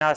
Now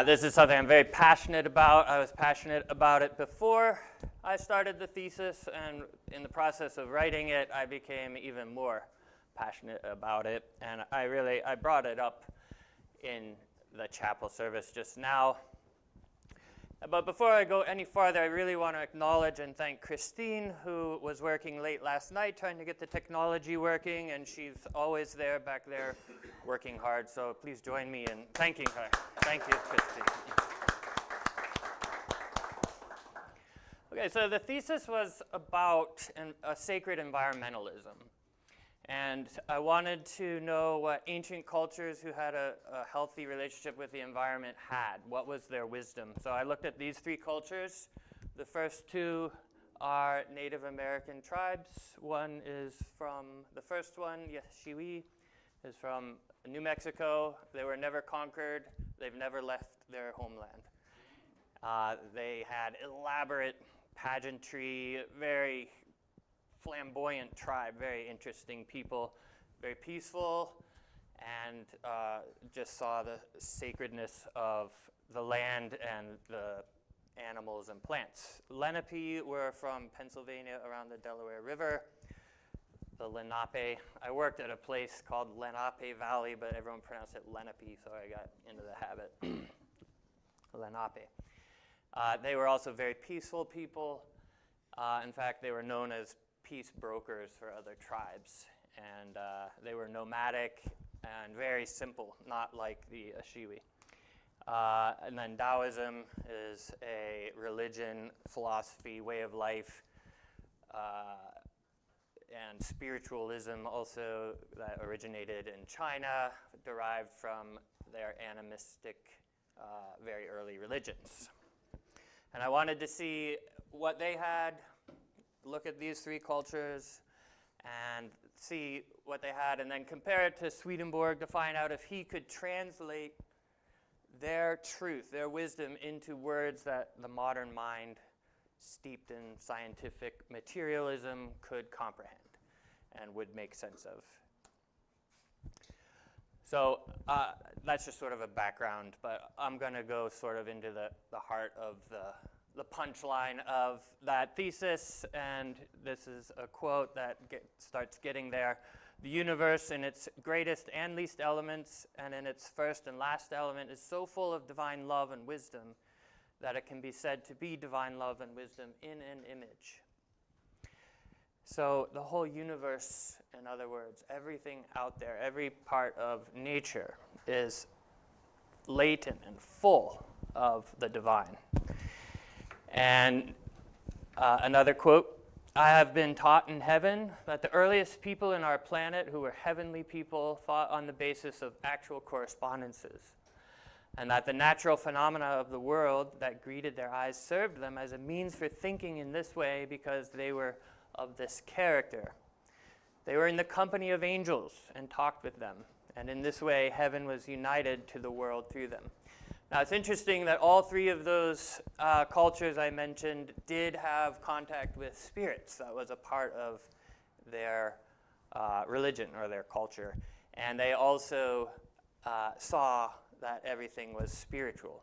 This is something I'm very passionate about. I was passionate about it before I started the thesis, and in the process of writing it, I became even more passionate about it. And I brought it up in the chapel service just now. But before I go any farther, I really want to acknowledge and thank Christine, who was working late last night trying to get the technology working, and she's always there back there working hard. So please join me in thanking her. Thank you, Christine. Okay, so the thesis was about a sacred environmentalism. And I wanted to know what ancient cultures who had a healthy relationship with the environment had. What was their wisdom? So I looked at these three cultures. The first two are Native American tribes. The first one, Yeshiwi, is from New Mexico. They were never conquered. They've never left their homeland. They had elaborate pageantry, very flamboyant tribe, very interesting people, very peaceful, and just saw the sacredness of the land and the animals and plants. Lenape were from Pennsylvania around the Delaware River. The Lenape, I worked at a place called Lenape Valley, but everyone pronounced it Lenape, so I got into the habit. Lenape. They were also very peaceful people. In fact, they were known as peace brokers for other tribes, and they were nomadic and very simple, not like the Ashiwi. And then Taoism is a religion, philosophy, way of life, and spiritualism also that originated in China, derived from their animistic, very early religions. And I wanted to see what they had, look at these three cultures and see what they had, and then compare it to Swedenborg to find out if he could translate their truth, their wisdom, into words that the modern mind, steeped in scientific materialism, could comprehend and would make sense of. So that's just sort of a background, but I'm going to go sort of into the heart of the punchline of that thesis, and this is a quote that starts getting there. The universe in its greatest and least elements, and in its first and last element, is so full of divine love and wisdom that it can be said to be divine love and wisdom in an image. So the whole universe, in other words, everything out there, every part of nature is latent and full of the divine. And another quote, I have been taught in heaven that the earliest people in our planet who were heavenly people thought on the basis of actual correspondences, and that the natural phenomena of the world that greeted their eyes served them as a means for thinking in this way because they were of this character. They were in the company of angels and talked with them, and in this way heaven was united to the world through them. Now, it's interesting that all three of those cultures I mentioned did have contact with spirits. That was a part of their religion or their culture. And they also saw that everything was spiritual.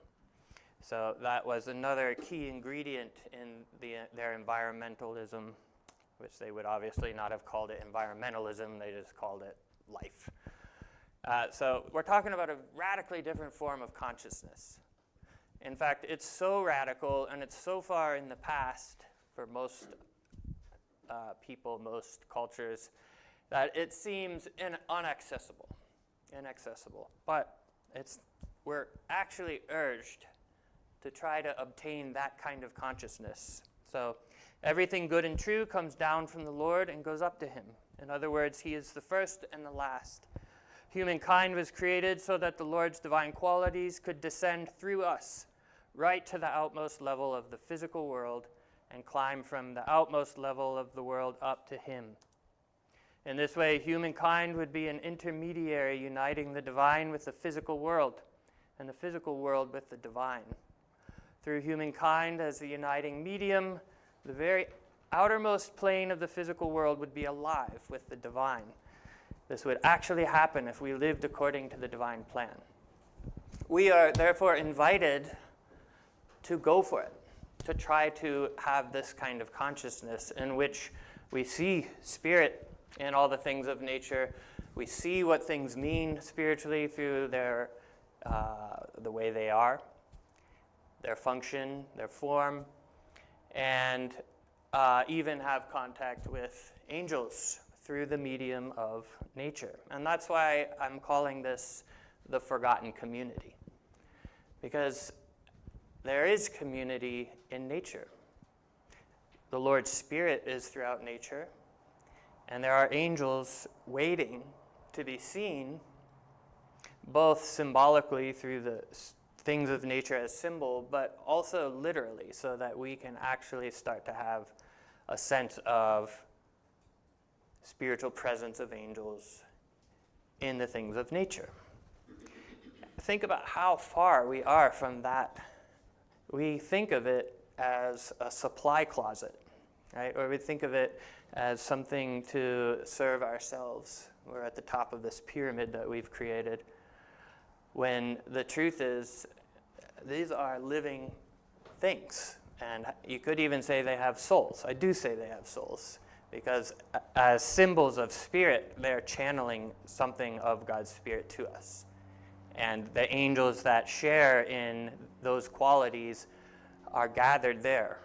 So that was another key ingredient in their environmentalism, which they would obviously not have called it environmentalism, they just called it life. So we're talking about a radically different form of consciousness. In fact, it's so radical and it's so far in the past for most people, most cultures, that it seems inaccessible. But we're actually urged to try to obtain that kind of consciousness. So everything good and true comes down from the Lord and goes up to him. In other words, he is the first and the last. Humankind was created so that the Lord's divine qualities could descend through us right to the outmost level of the physical world and climb from the outmost level of the world up to him. In this way, humankind would be an intermediary uniting the divine with the physical world and the physical world with the divine. Through humankind as the uniting medium, the very outermost plane of the physical world would be alive with the divine. This would actually happen if we lived according to the divine plan. We are therefore invited to go for it, to try to have this kind of consciousness in which we see spirit in all the things of nature. We see what things mean spiritually through their the way they are, their function, their form, and even have contact with angels through the medium of nature. And that's why I'm calling this the forgotten community, because there is community in nature. The Lord's Spirit is throughout nature, and there are angels waiting to be seen, both symbolically through the things of nature as symbol, but also literally, so that we can actually start to have a sense of spiritual presence of angels in the things of nature. Think about how far we are from that. We think of it as a supply closet, right? Or we think of it as something to serve ourselves. We're at the top of this pyramid that we've created, when the truth is these are living things. And you could even say they have souls. I do say they have souls, because as symbols of spirit, they're channeling something of God's Spirit to us. And the angels that share in those qualities are gathered there.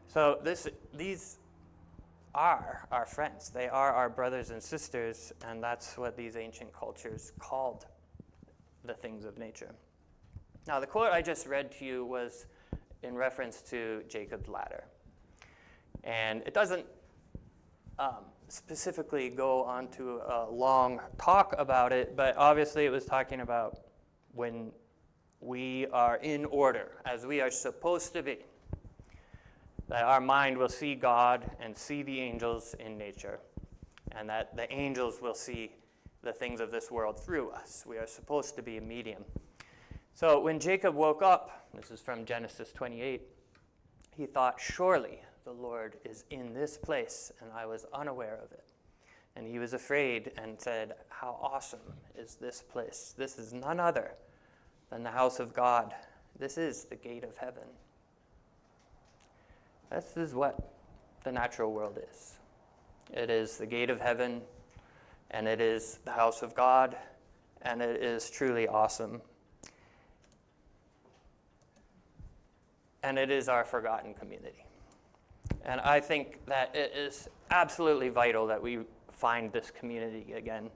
So these are our friends. They are our brothers and sisters, and that's what these ancient cultures called the things of nature. Now, the quote I just read to you was in reference to Jacob's ladder. And it doesn't specifically go on to a long talk about it, but obviously it was talking about when we are in order, as we are supposed to be, that our mind will see God and see the angels in nature, and that the angels will see the things of this world through us. We are supposed to be a medium. So when Jacob woke up, this is from Genesis 28, he thought, surely the Lord is in this place, and I was unaware of it. And he was afraid and said, how awesome is this place? This is none other than the house of God. This is the gate of heaven. This is what the natural world is. It is the gate of heaven, and it is the house of God, and it is truly awesome. And it is our forgotten community. And I think that it is absolutely vital that we find this community again.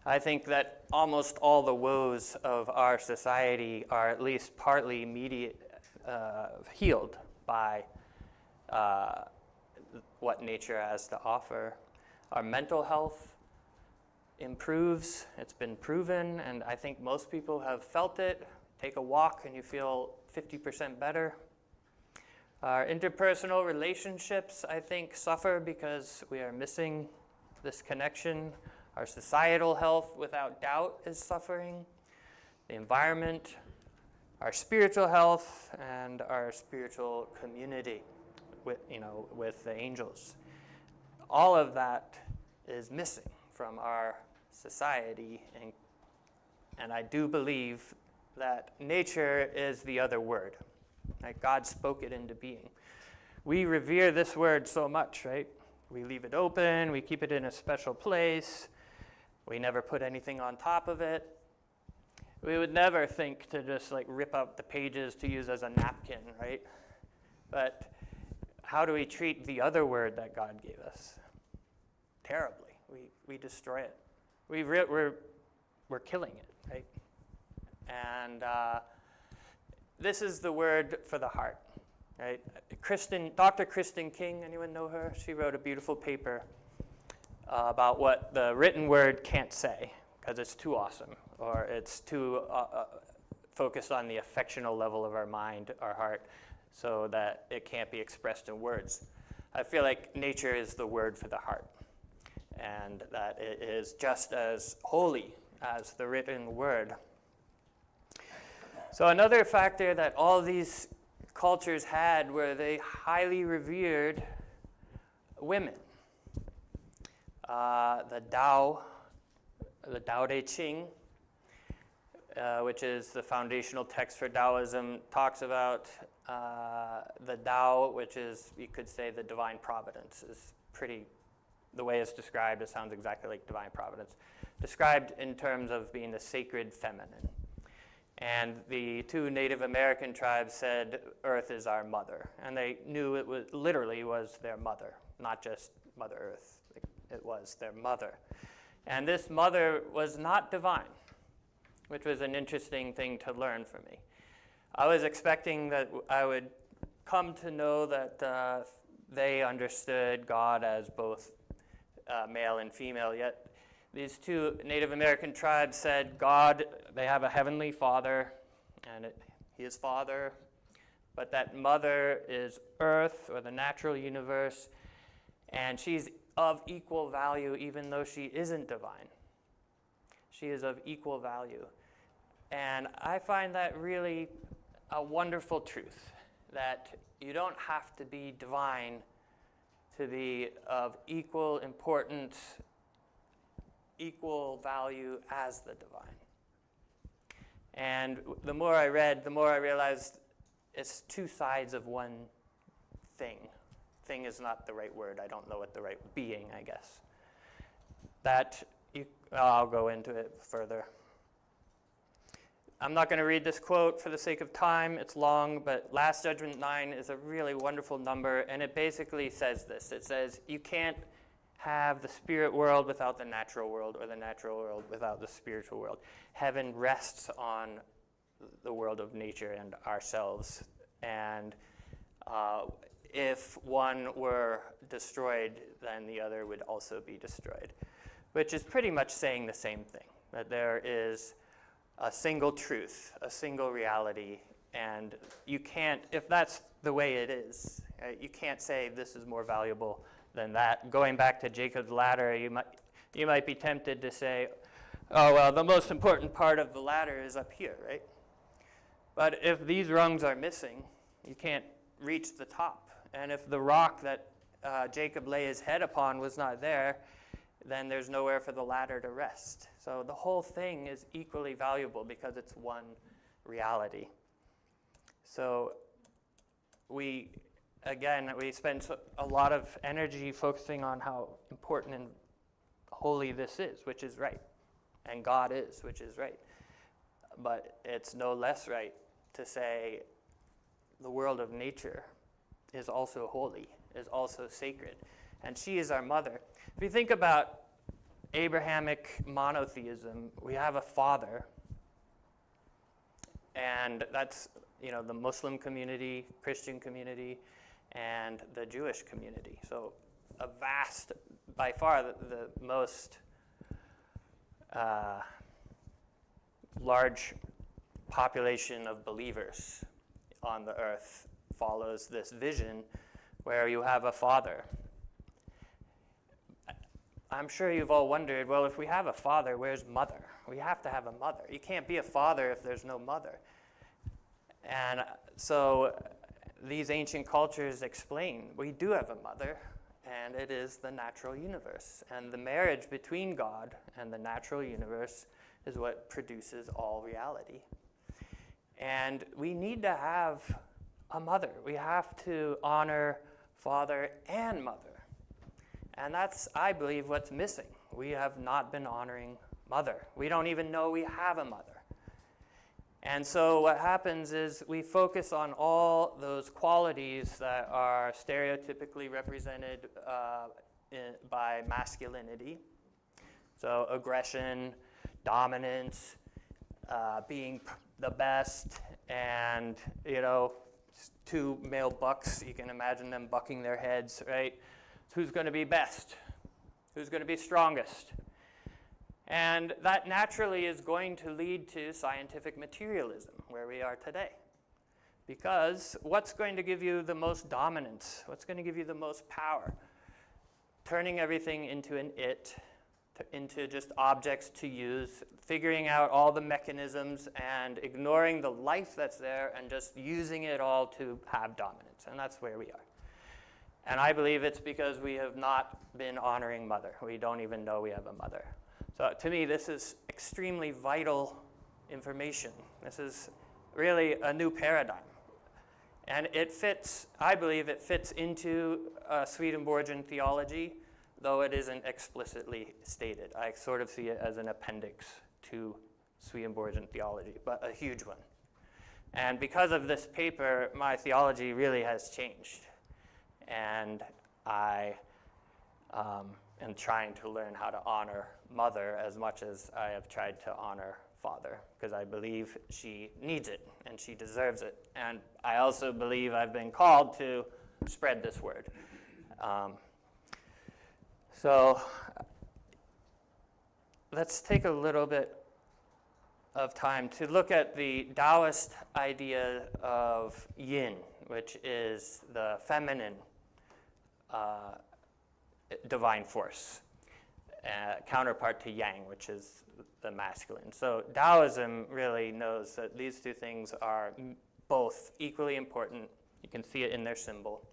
I think that almost all the woes of our society are at least partly healed by what nature has to offer. Our mental health improves. It's been proven, and I think most people have felt it. Take a walk and you feel 50% better. Our interpersonal relationships, I think, suffer because we are missing this connection. Our societal health, without doubt, is suffering. The environment, our spiritual health, and our spiritual community with the angels. All of that is missing from our society, and I do believe that nature is the other word. Right? God spoke it into being. We revere this word so much, right? We leave it open, we keep it in a special place, we never put anything on top of it. We would never think to just rip out the pages to use as a napkin, right? But how do we treat the other word that God gave us? Terribly. We destroy it. We're killing it, right? And this is the word for the heart, right? Dr. Kristen King, anyone know her? She wrote a beautiful paper about what the written word can't say because it's too awesome, or it's too focused on the affectional level of our mind, our heart, so that it can't be expressed in words. I feel like nature is the word for the heart, and that it is just as holy as the written word. So another factor that all these cultures had were they highly revered women. The Tao Te Ching which is the foundational text for Taoism, talks about the Tao, which is, you could say, the divine providence. Is pretty, the way it's described, it sounds exactly like divine providence. Described in terms of being the sacred feminine. And the two Native American tribes said, Earth is our mother. And they knew it was literally was their mother, not just Mother Earth. It was their mother. And this mother was not divine, which was an interesting thing to learn for me. I was expecting that I would come to know that they understood God as both male and female, yet these two Native American tribes said God, they have a heavenly father, and he is father, but that mother is earth, or the natural universe, and she's of equal value even though she isn't divine. She is of equal value. And I find that really a wonderful truth, that you don't have to be divine to be of equal importance, equal value as the divine. And the more I read, the more I realized it's two sides of one thing. Thing is not the right word. I don't know what the right being, I guess. I'll go into it further. I'm not going to read this quote for the sake of time. It's long, but Last Judgment 9 is a really wonderful number, and it basically says this. It says, you can't have the spirit world without the natural world, or the natural world without the spiritual world. Heaven rests on the world of nature and ourselves. And if one were destroyed, then the other would also be destroyed, which is pretty much saying the same thing, that there is a single truth, a single reality, and you can't, if that's the way it is, you can't say this is more valuable than that. Going back to Jacob's ladder, you might be tempted to say, oh, well, the most important part of the ladder is up here, right? But if these rungs are missing, you can't reach the top. And if the rock that Jacob lay his head upon was not there, then there's nowhere for the ladder to rest. So the whole thing is equally valuable because it's one reality. So we spend a lot of energy focusing on how important and holy this is, which is right, and God is, which is right. But it's no less right to say the world of nature is also holy, is also sacred, and she is our mother. If you think about Abrahamic monotheism, we have a father, and that's the Muslim community, Christian community, and the Jewish community. So a vast, by far the most large population of believers on the earth follows this vision where you have a father. I'm sure you've all wondered, well, if we have a father, where's mother? We have to have a mother. You can't be a father if there's no mother. And so these ancient cultures explain we do have a mother, and it is the natural universe. And the marriage between God and the natural universe is what produces all reality. And we need to have a mother. We have to honor father and mother. And that's, I believe, what's missing. We have not been honoring mother. We don't even know we have a mother. And so what happens is we focus on all those qualities that are stereotypically represented by masculinity. So aggression, dominance, being the best, and two male bucks, you can imagine them bucking their heads, right? Who's going to be best? Who's going to be strongest? And that naturally is going to lead to scientific materialism, where we are today. Because what's going to give you the most dominance? What's going to give you the most power? Turning everything into an into just objects to use, figuring out all the mechanisms and ignoring the life that's there and just using it all to have dominance. And that's where we are. And I believe it's because we have not been honoring mother. We don't even know we have a mother. So to me, this is extremely vital information. This is really a new paradigm. And it fits, I believe it fits into Swedenborgian theology, though it isn't explicitly stated. I sort of see it as an appendix to Swedenborgian theology, but a huge one. And because of this paper, my theology really has changed. And I am trying to learn how to honor Mother as much as I have tried to honor Father, because I believe she needs it and she deserves it. And I also believe I've been called to spread this word. So let's take a little bit of time to look at the Taoist idea of yin, which is the feminine divine force, counterpart to yang, which is the masculine. So Taoism really knows that these two things are both equally important. You can see it in their symbol.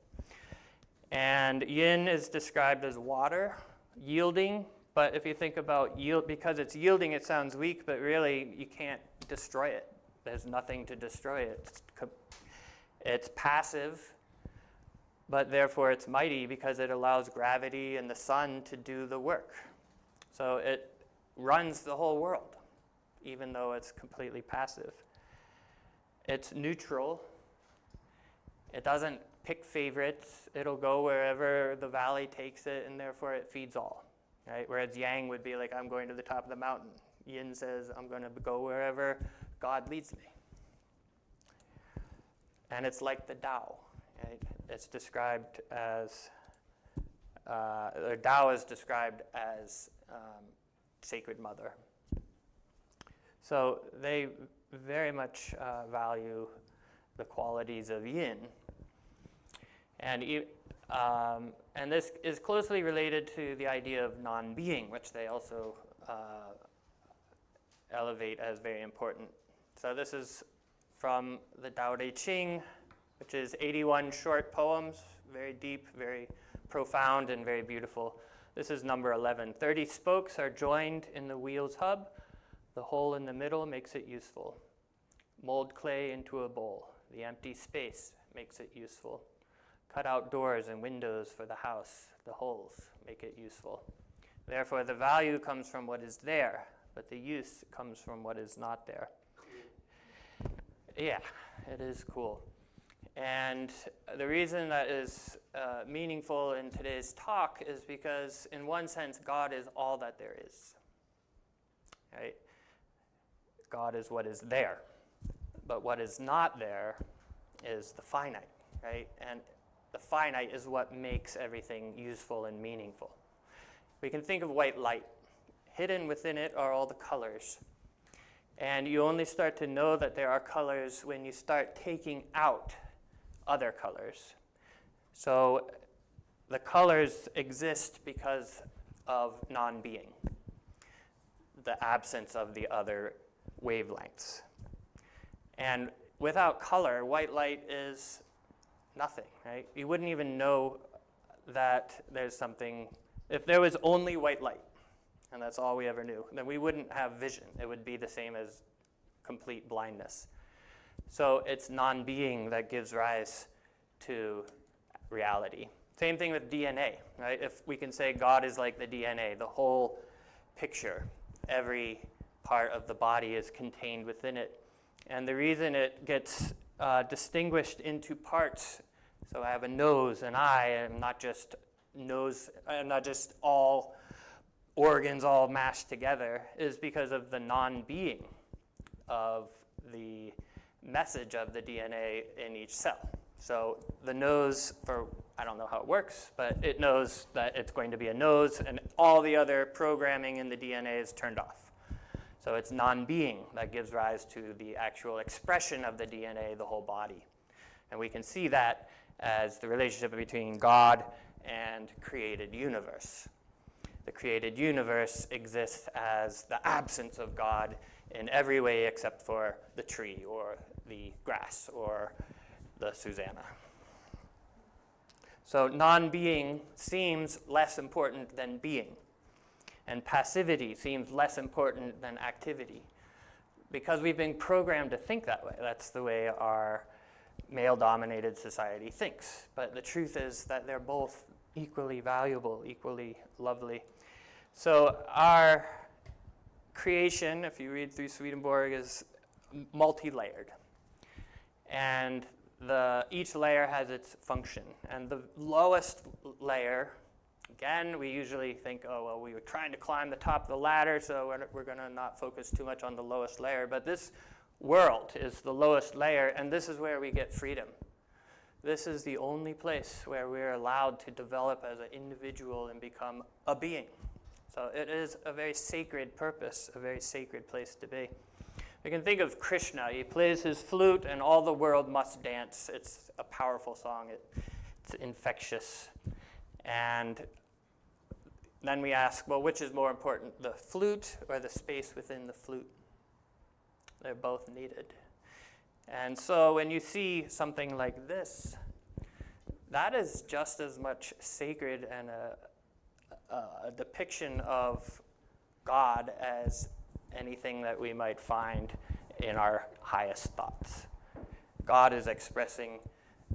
And yin is described as water, yielding, but if you think about yield, because it's yielding, it sounds weak, but really you can't destroy it. There's nothing to destroy it. It's passive, but therefore it's mighty because it allows gravity and the sun to do the work. So it runs the whole world, even though it's completely passive. It's neutral. It doesn't pick favorites. It'll go wherever the valley takes it, and therefore it feeds all. Right? Whereas yang would be like, I'm going to the top of the mountain. Yin says, I'm going to go wherever God leads me. And it's like the Tao. Right? It's described as, or Tao is described as Sacred Mother. So they very much value the qualities of yin. And this is closely related to the idea of non-being, which they also elevate as very important. So this is from the Tao Te Ching, which is 81 short poems, very deep, very profound, and very beautiful. This is number 11. 30 spokes are joined in the wheel's hub. The hole in the middle makes it useful. Mold clay into a bowl. The empty space makes it useful. Cut out doors and windows for the house. The holes make it useful. Therefore, the value comes from what is there, but the use comes from what is not there. Yeah, it is cool. And the reason that is meaningful in today's talk is because, in one sense, God is all that there is. Right? God is what is there. But what is not there is the finite, right? And the finite is what makes everything useful and meaningful. We can think of white light. Hidden within it are all the colors. And you only start to know that there are colors when you start taking out other colors. So the colors exist because of non-being, the absence of the other wavelengths. And without color, white light is nothing, right? You wouldn't even know that there's something. If there was only white light, and that's all we ever knew, then we wouldn't have vision. It would be the same as complete blindness. So it's non-being that gives rise to reality. Same thing with DNA, right? If we can say God is like the DNA, the whole picture, every part of the body is contained within it. And the reason it gets distinguished into parts, so I have a nose, an eye, and not just nose, not just all organs all mashed together, is because of the non-being of the message of the DNA in each cell. So the nose, I don't know how it works, but it knows that it's going to be a nose, and all the other programming in the DNA is turned off. So it's non-being that gives rise to the actual expression of the DNA, the whole body. And we can see that as the relationship between God and created universe. The created universe exists as the absence of God in every way except for the tree or the grass or the Susanna. So non-being seems less important than being. And passivity seems less important than activity. because we've been programmed to think that way. That's the way our male-dominated society thinks. But the truth is that they're both equally valuable, equally lovely. So our creation, if you read through Swedenborg, is multi-layered. And each layer has its function. And the lowest layer, again, we usually think, oh, well, we were trying to climb the top of the ladder, so we're going to not focus too much on the lowest layer. But this world is the lowest layer, and this is where we get freedom. This is the only place where we're allowed to develop as an individual and become a being. So it is a very sacred purpose, a very sacred place to be. We can think of Krishna. He plays his flute, and all the world must dance. It's a powerful song. It's infectious. And then we ask, well, which is more important, the flute or the space within the flute? They're both needed. And so when you see something like this, that is just as much sacred and a depiction of God as anything that we might find in our highest thoughts. God is expressing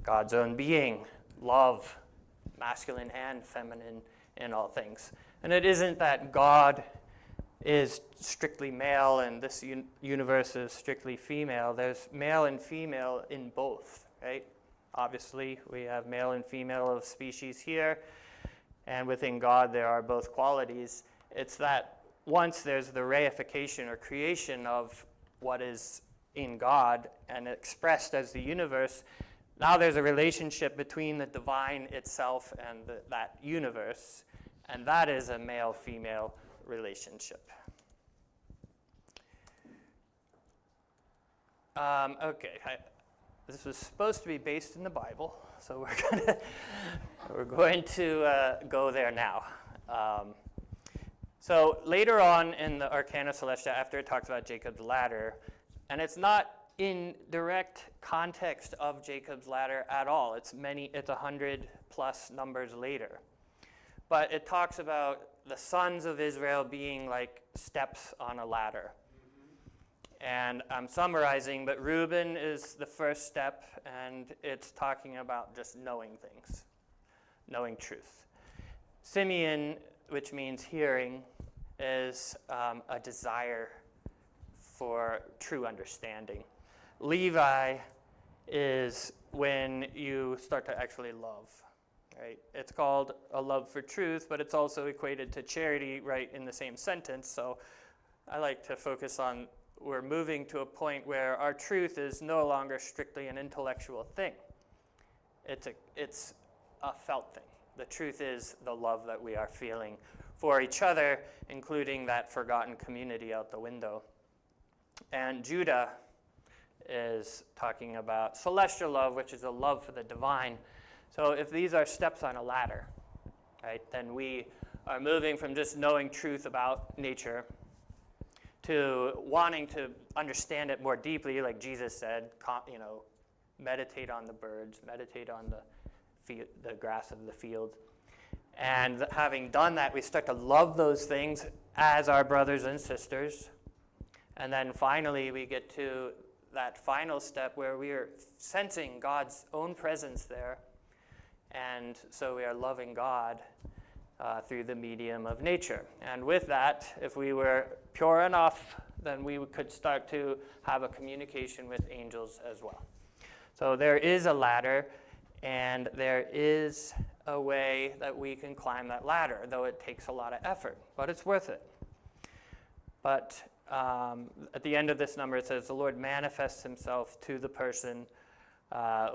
God's own being, love, masculine and feminine in all things. And it isn't that God is strictly male and this universe is strictly female. There's male and female in both, right? Obviously, we have male and female of species here, and within God there are both qualities. It's that once there's the reification or creation of what is in God and expressed as the universe, now there's a relationship between the divine itself and that universe, and that is a male-female relationship. Okay, this was supposed to be based in the Bible, so we're going to go there now. So later on in the Arcana Celestia, after it talks about Jacob's ladder, and it's not in direct context of Jacob's ladder at all. It's 100 plus numbers later. But it talks about the sons of Israel being like steps on a ladder. And I'm summarizing, but Reuben is the first step, and it's talking about just knowing things, knowing truth. Simeon, which means hearing, is a desire for true understanding. Levi is when you start to actually love. Right? It's called a love for truth, but it's also equated to charity right in the same sentence. So I like to focus on we're moving to a point where our truth is no longer strictly an intellectual thing. It's a felt thing. The truth is the love that we are feeling for each other, including that forgotten community out the window. And Judah is talking about celestial love, which is a love for the divine. So if these are steps on a ladder, right, then we are moving from just knowing truth about nature to wanting to understand it more deeply, like Jesus said, meditate on the birds, meditate on the grass of the field. And having done that, we start to love those things as our brothers and sisters. And then finally, we get to that final step where we are sensing God's own presence there. And so we are loving God through the medium of nature. And with that, if we were pure enough, then we could start to have a communication with angels as well. So there is a ladder, and there is a way that we can climb that ladder, though it takes a lot of effort, but it's worth it. But at the end of this number, it says, the Lord manifests himself to the person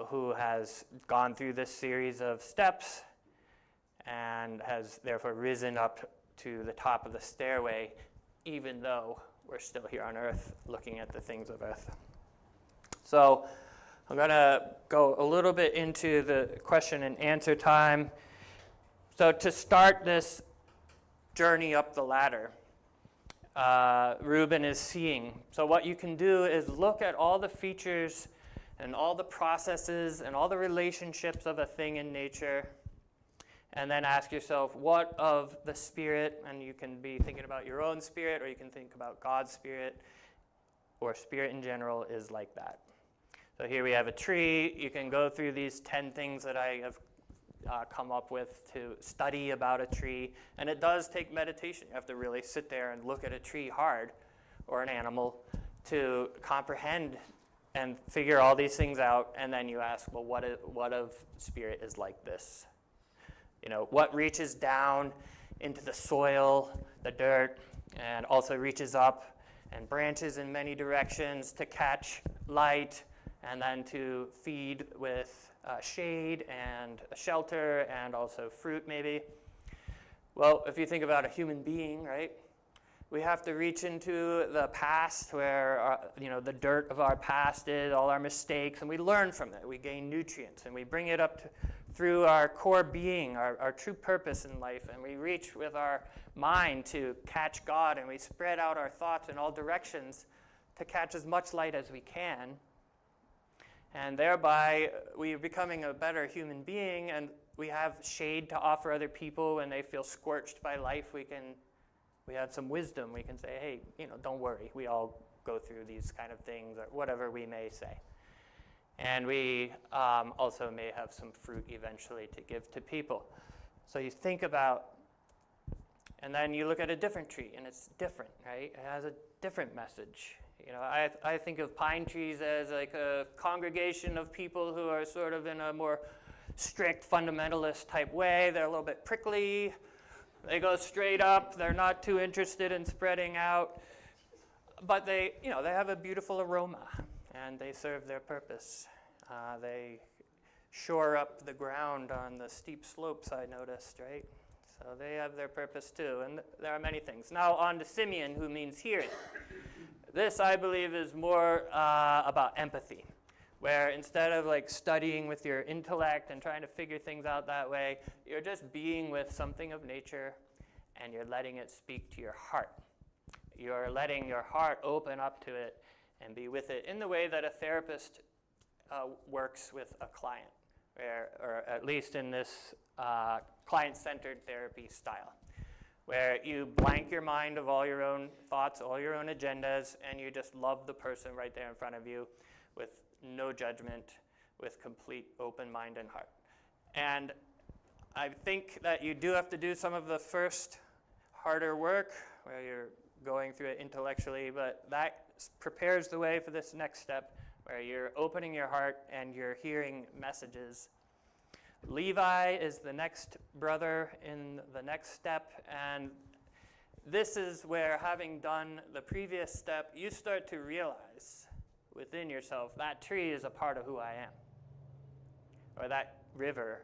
who has gone through this series of steps and has therefore risen up to the top of the stairway, even though we're still here on earth looking at the things of earth. So I'm going to go a little bit into the question and answer time. So to start this journey up the ladder, Reuben is seeing. So what you can do is look at all the features and all the processes and all the relationships of a thing in nature, and then ask yourself, what of the Spirit, and you can be thinking about your own spirit, or you can think about God's Spirit, or spirit in general is like that. So here we have a tree. You can go through these 10 things that I have come up with to study about a tree. And it does take meditation. You have to really sit there and look at a tree hard, or an animal, to comprehend and figure all these things out. And then you ask, well, what of spirit is like this? You know, what reaches down into the soil, the dirt, and also reaches up and branches in many directions to catch light, and then to feed with shade and shelter and also fruit maybe. Well, if you think about a human being, right, we have to reach into the past where the dirt of our past is, all our mistakes, and we learn from it. We gain nutrients, and we bring it up through our core being, our true purpose in life, and we reach with our mind to catch God, and we spread out our thoughts in all directions to catch as much light as we can. And thereby, we are becoming a better human being, and we have shade to offer other people when they feel scorched by life. We have some wisdom. We can say, hey, don't worry. We all go through these kind of things, or whatever we may say. And we also may have some fruit eventually to give to people. So you think about, and then you look at a different tree, and it's different, right? It has a different message. I think of pine trees as like a congregation of people who are sort of in a more strict fundamentalist type way. They're a little bit prickly. They go straight up. They're not too interested in spreading out. But they have a beautiful aroma, and they serve their purpose. They shore up the ground on the steep slopes, I noticed, right? So they have their purpose too, and there are many things. Now on to Simeon, who means hearing. This, I believe, is more about empathy, where instead of like studying with your intellect and trying to figure things out that way, you're just being with something of nature, and you're letting it speak to your heart. You're letting your heart open up to it and be with it in the way that a therapist works with a client, or at least in this client-centered therapy style, where you blank your mind of all your own thoughts, all your own agendas, and you just love the person right there in front of you with no judgment, with complete open mind and heart. And I think that you do have to do some of the first harder work, where you're going through it intellectually, but that prepares the way for this next step, where you're opening your heart and you're hearing messages. Levi is the next brother in the next step, and this is where, having done the previous step, you start to realize within yourself that tree is a part of who I am, or that river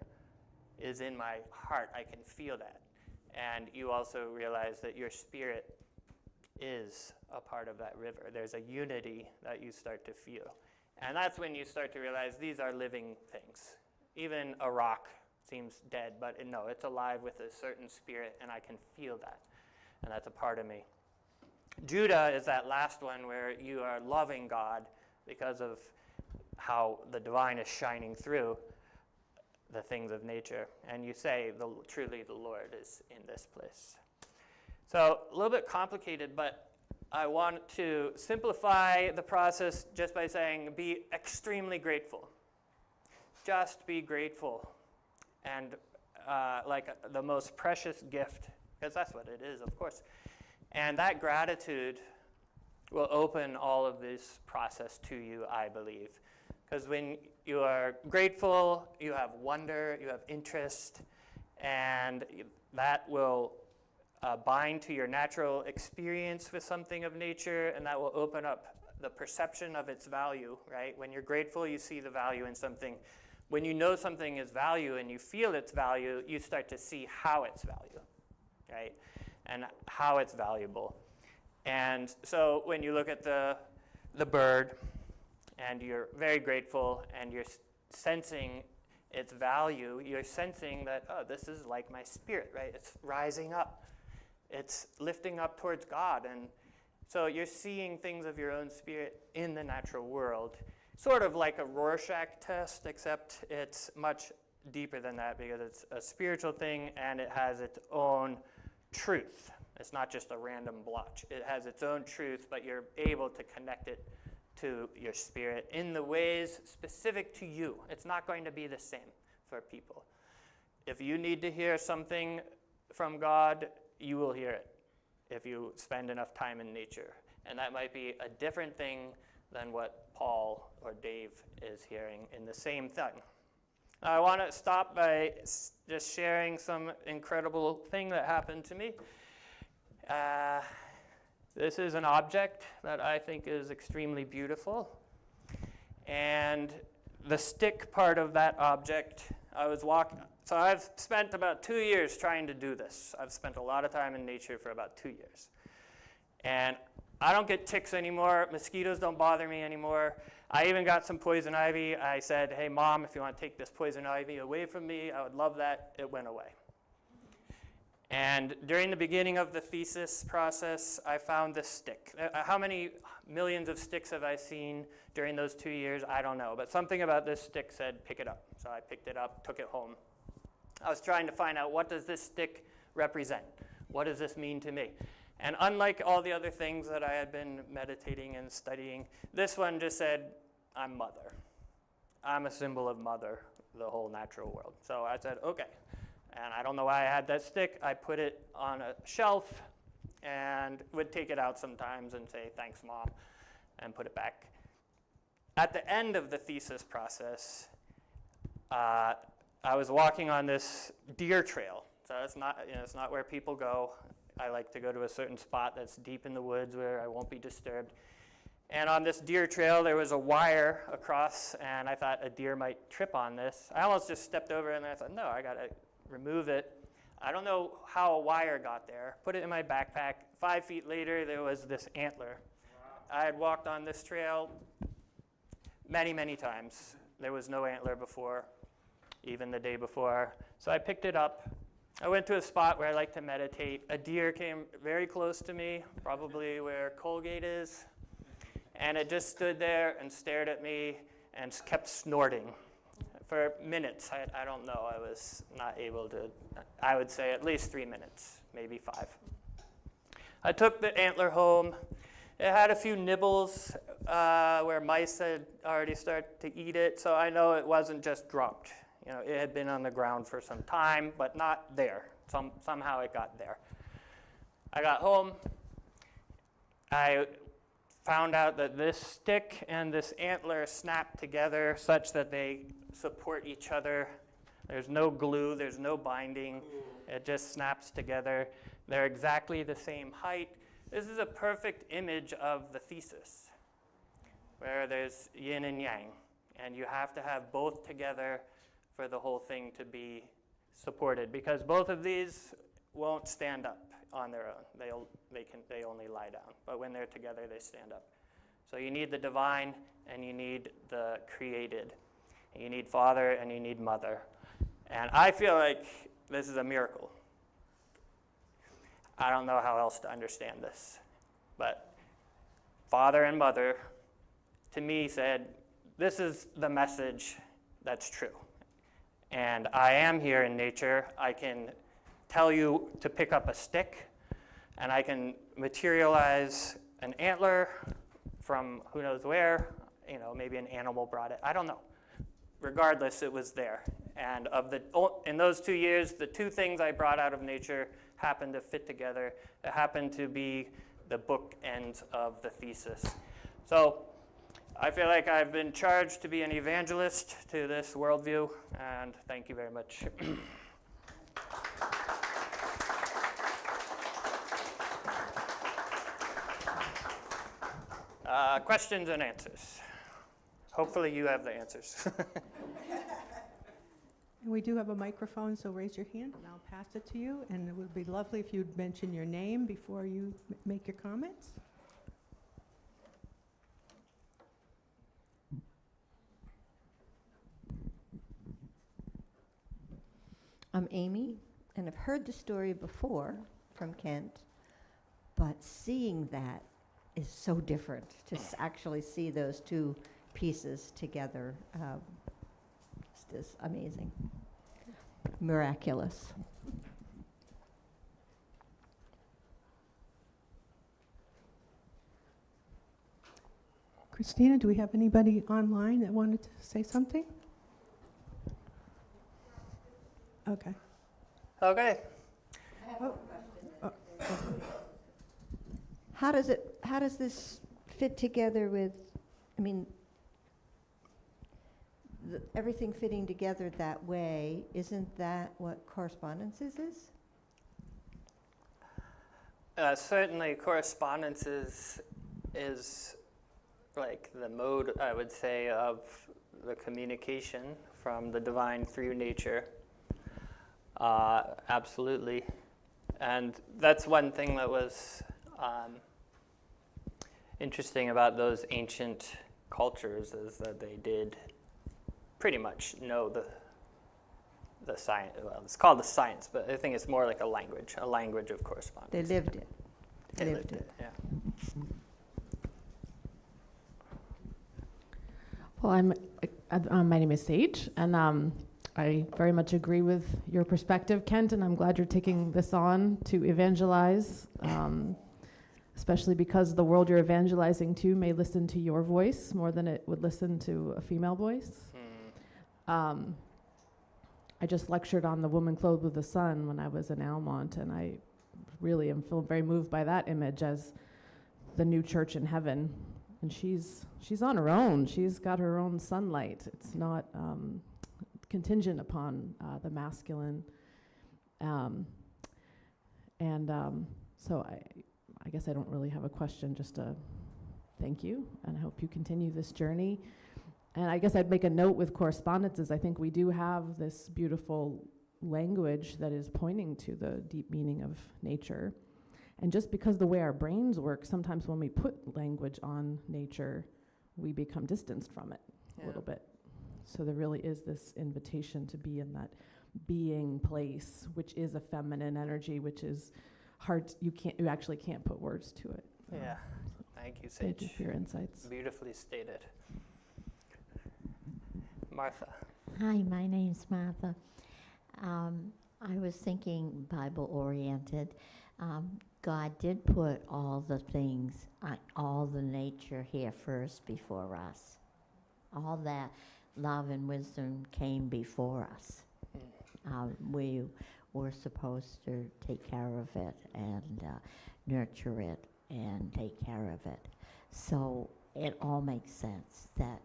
is in my heart. I can feel that. And you also realize that your spirit is a part of that river. There's a unity that you start to feel. And that's when you start to realize these are living things. Even a rock seems dead, but no, it's alive with a certain spirit, and I can feel that. And that's a part of me. Judah is that last one where you are loving God because of how the divine is shining through the things of nature. And you say, truly the Lord is in this place. So a little bit complicated, but I want to simplify the process just by saying be extremely grateful. Just be grateful, and like the most precious gift, because that's what it is, of course. And that gratitude will open all of this process to you, I believe. Because when you are grateful, you have wonder, you have interest, and that will bind to your natural experience with something of nature, and that will open up the perception of its value, right? When you're grateful, you see the value in something. When you know something is value and you feel its value, you start to see how it's value, right? And how it's valuable. And so when you look at the bird, and you're very grateful, and you're sensing its value, you're sensing that, oh, this is like my spirit, right? It's rising up. It's lifting up towards God. And so you're seeing things of your own spirit in the natural world, sort of like a Rorschach test, except it's much deeper than that, because it's a spiritual thing and it has its own truth. It's not just a random blotch. It has its own truth, but you're able to connect it to your spirit in the ways specific to you. It's not going to be the same for people. If you need to hear something from God, you will hear it if you spend enough time in nature. And that might be a different thing than what Paul or Dave is hearing in the same thing. I want to stop by just sharing some incredible thing that happened to me. This is an object that I think is extremely beautiful. And the stick part of that object, I was walking. So I've spent about 2 years trying to do this. I've spent a lot of time in nature for about 2 years. And I don't get ticks anymore. Mosquitoes don't bother me anymore. I even got some poison ivy. I said, hey, Mom, if you want to take this poison ivy away from me, I would love that. It went away. And during the beginning of the thesis process, I found this stick. How many millions of sticks have I seen during those 2 years? I don't know. But something about this stick said, pick it up. So I picked it up, took it home. I was trying to find out, what does this stick represent? What does this mean to me? And unlike all the other things that I had been meditating and studying, this one just said, I'm mother. I'm a symbol of mother, the whole natural world. So I said, okay. And I don't know why I had that stick. I put it on a shelf and would take it out sometimes and say, thanks, Mom, and put it back. At the end of the thesis process, I was walking on this deer trail. So it's not where people go. I like to go to a certain spot that's deep in the woods where I won't be disturbed. And on this deer trail, there was a wire across, and I thought a deer might trip on this. I almost just stepped over it, and I thought, no, I got to remove it. I don't know how a wire got there. Put it in my backpack. 5 feet later, there was this antler. Wow. I had walked on this trail many, many times. There was no antler before, even the day before. So I picked it up. I went to a spot where I like to meditate. A deer came very close to me, probably where Colgate is, and it just stood there and stared at me and kept snorting for minutes. I don't know. I was not able to, I would say at least 3 minutes, maybe 5. I took the antler home. It had a few nibbles where mice had already started to eat it, so I know it wasn't just dropped. You know, it had been on the ground for some time, but not there. Somehow it got there. I got home. I found out that this stick and this antler snap together such that they support each other. There's no glue, there's no binding. It just snaps together. They're exactly the same height. This is a perfect image of the thesis, where there's yin and yang, and you have to have both together for the whole thing to be supported, because both of these won't stand up on their own. They only lie down, but when they're together, they stand up. So you need the divine, and you need the created. You need Father, and you need Mother. And I feel like this is a miracle. I don't know how else to understand this, but Father and Mother, to me, said, this is the message that's true. And I am here in nature. I can tell you to pick up a stick, and I can materialize an antler from who knows where. You know, maybe an animal brought it. I don't know. Regardless, it was there. And in those 2 years, the 2 things I brought out of nature happened to fit together. It happened to be the bookends of the thesis. So I feel like I've been charged to be an evangelist to this worldview, and thank you very much. Questions and answers. Hopefully you have the answers. We do have a microphone, so raise your hand and I'll pass it to you. And it would be lovely if you'd mention your name before you make your comments. I'm Amy, and I've heard the story before from Kent, but seeing that is so different, to actually see those 2 pieces together. It's amazing, miraculous. Christina, do we have anybody online that wanted to say something? Okay. Okay. How does this fit together with, I mean, everything fitting together that way, isn't that what correspondences is? Certainly correspondence is like the mode, I would say, of the communication from the divine through nature. Absolutely. And that's one thing that was interesting about those ancient cultures, is that they did pretty much know the science. Well, it's called the science, but I think it's more like a language of correspondence. They lived it. They lived it, yeah. Well, my name is Sage, and I very much agree with your perspective, Kent, and I'm glad you're taking this on to evangelize, especially because the world you're evangelizing to may listen to your voice more than it would listen to a female voice. I just lectured on the woman clothed with the sun when I was in Almont, and I really am feel very moved by that image as the new church in heaven. And she's on her own. She's got her own sunlight. It's not contingent upon the masculine. So I guess I don't really have a question, just a thank you, and I hope you continue this journey. And I guess I'd make a note with correspondences. I think we do have this beautiful language that is pointing to the deep meaning of nature. And just because the way our brains work, sometimes when we put language on nature, we become distanced from it a little bit. So there really is this invitation to be in that being place, which is a feminine energy, which is hard. You actually can't put words to it. Yeah. Thank you, Sage. Thank you for your insights. Beautifully stated. Martha. Hi, my name's Martha. I was thinking Bible-oriented. God did put all the things, all the nature here first before us. All that love and wisdom came before us. We were supposed to take care of it and nurture it and take care of it. So it all makes sense that,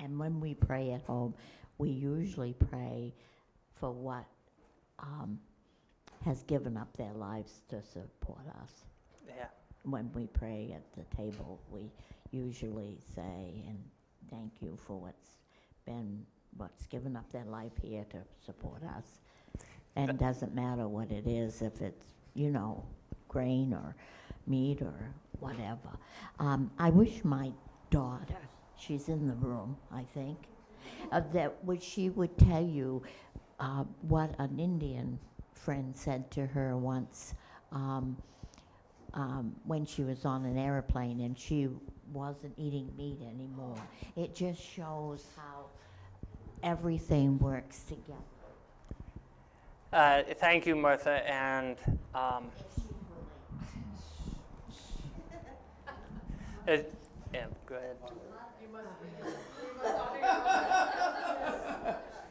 and when we pray at home, we usually pray for what has given up their lives to support us. Yeah. When we pray at the table, we usually say, and thank you for what's given up their life here to support us. And it doesn't matter what it is, if it's, grain or meat or whatever. I wish my daughter, she's in the room, I think, she would tell you what an Indian friend said to her once when she was on an airplane and she wasn't eating meat anymore. It just shows how everything works together. Thank you, Martha, and yeah, go ahead.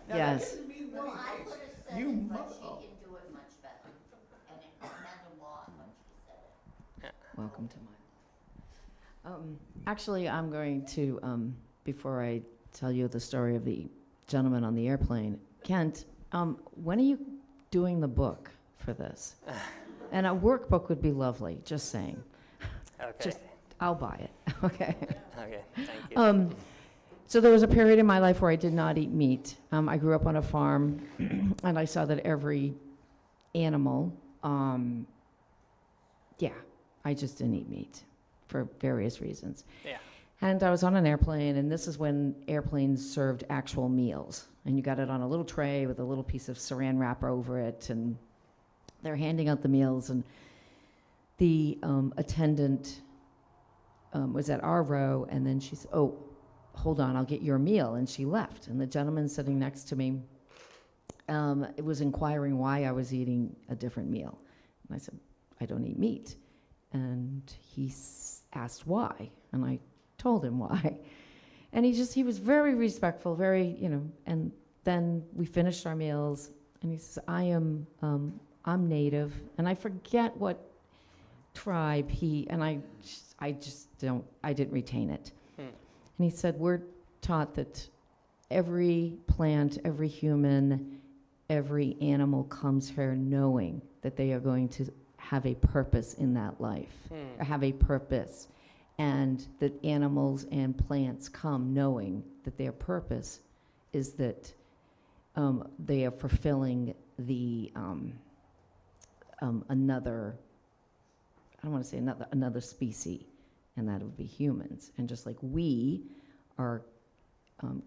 Yes. Well, I could have said it, but she can do it much better. And it meant a lot when she said it. Welcome to mine. Actually, I'm going to, before I tell you the story of the gentleman on the airplane, Kent, when are you doing the book for this? And a workbook would be lovely, just saying. Okay. I'll buy it, okay? Okay, thank you. So there was a period in my life where I did not eat meat. I grew up on a farm, and I saw that every animal, I just didn't eat meat for various reasons. Yeah. And I was on an airplane, and this is when airplanes served actual meals. And you got it on a little tray with a little piece of saran wrap over it, and they're handing out the meals, and the attendant was at our row, and then she said, "Oh, hold on, I'll get your meal," and she left. And the gentleman sitting next to me was inquiring why I was eating a different meal. And I said, "I don't eat meat." And he asked why, and I told him why. And he was very respectful, very, and then we finished our meals, and he says, I'm Native, and I forget what tribe I didn't retain it. And he said, we're taught that every plant, every human, every animal comes here knowing that they are going to have a purpose in that life, or have a purpose. And that animals and plants come knowing that their purpose is that they are fulfilling the another, I don't want to say another species, and that would be humans. And just like we are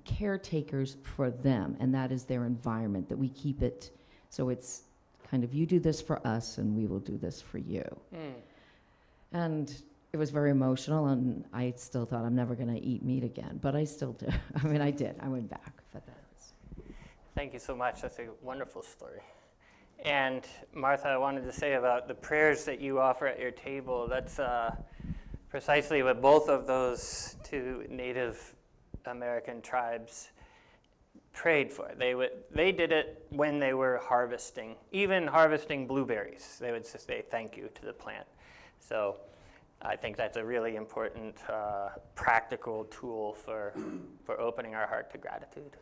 caretakers for them, and that is their environment, that we keep it, so it's kind of, you do this for us and we will do this for you. And it was very emotional, and I still thought I'm never going to eat meat again, but I still do. I did. I went back. But Thank you so much. That's a wonderful story. And Martha, I wanted to say about the prayers that you offer at your table. That's precisely what both of those two Native American tribes prayed for. They did it when they were harvesting, even harvesting blueberries. They would say thank you to the plant. So I think that's a really important practical tool for opening our heart to gratitude.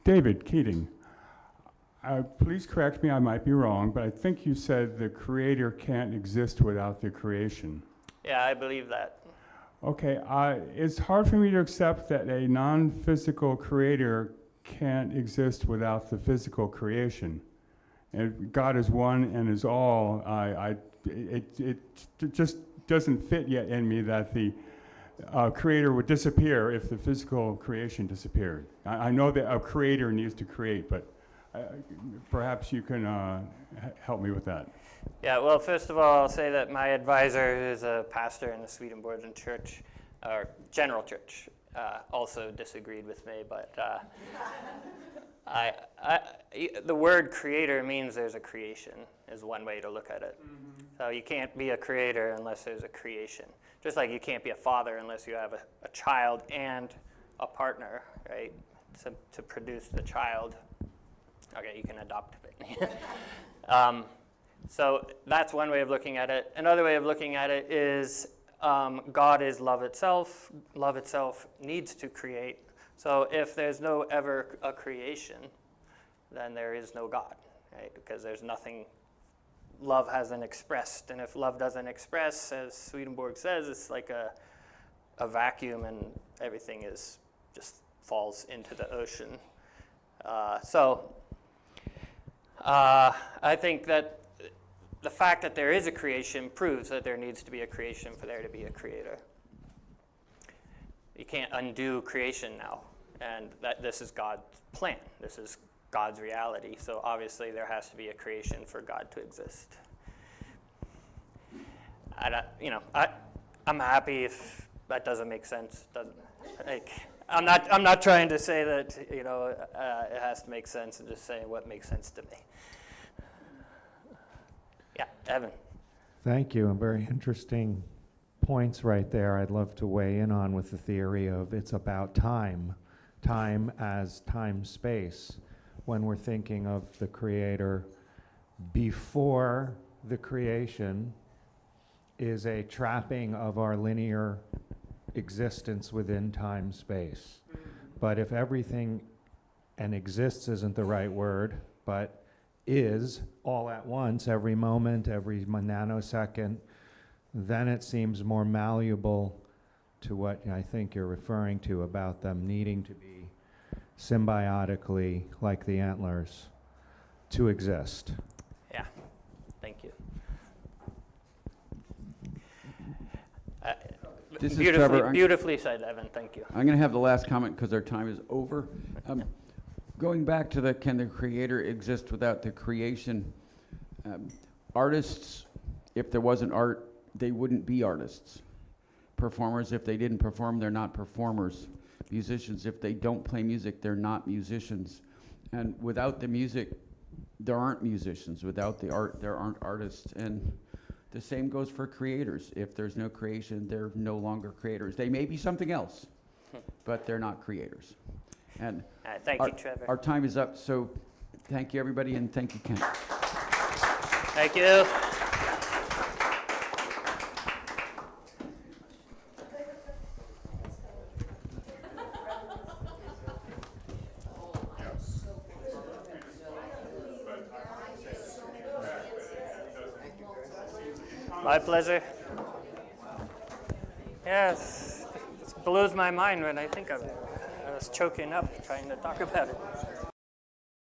David Keating, please correct me, I might be wrong, but I think you said the creator can't exist without the creation. Yeah, I believe that. Okay, it's hard for me to accept that a non-physical creator can't exist without the physical creation. And if God is one and is all, it just doesn't fit yet in me that the creator would disappear if the physical creation disappeared. I know that a creator needs to create, but perhaps you can help me with that. Yeah, well, first of all, I'll say that my advisor, who's a pastor in the Swedenborgian Church, or General Church, also disagreed with me, but the word creator means there's a creation, is one way to look at it. So you can't be a creator unless there's a creation. Just like you can't be a father unless you have a child and a partner, right, to produce the child. Okay, you can adopt it. So that's one way of looking at it. Another way of looking at it is God is love itself. Love itself needs to create. So if there's no ever a creation, then there is no God, right? Because there's nothing love hasn't expressed. And if love doesn't express, as Swedenborg says, it's like a vacuum, and everything is just falls into the ocean. I think that the fact that there is a creation proves that there needs to be a creation for there to be a creator. You can't undo creation now, and that this is God's plan. This is God's reality. So obviously there has to be a creation for God to exist. I'm happy if that doesn't make sense. I'm not trying to say that it has to make sense. I'm just saying what makes sense to me. Yeah, Evan. Thank you, and very interesting points right there. I'd love to weigh in on with the theory of it's about time as time-space. When we're thinking of the creator before the creation is a trapping of our linear existence within time-space. But if everything, and exists isn't the right word, but is all at once, every moment, every nanosecond, then it seems more malleable to what I think you're referring to about them needing to be symbiotically, like the antlers, to exist. Yeah, thank you. This is Trevor. Beautifully said, Evan, thank you. I'm going to have the last comment because our time is over. Going back to can the creator exist without the creation? Artists, if there wasn't art, they wouldn't be artists. Performers, if they didn't perform, they're not performers. Musicians, if they don't play music, they're not musicians. And without the music, there aren't musicians. Without the art, there aren't artists. And The same goes for creators. If there's no creation, they're no longer creators. They may be something else, but they're not creators. And Thank you, Trevor. our time is up, so thank you, everybody, and thank you, Kent. Thank you. My pleasure. Yes, it blows my mind when I think of it. I was choking up trying to talk about it.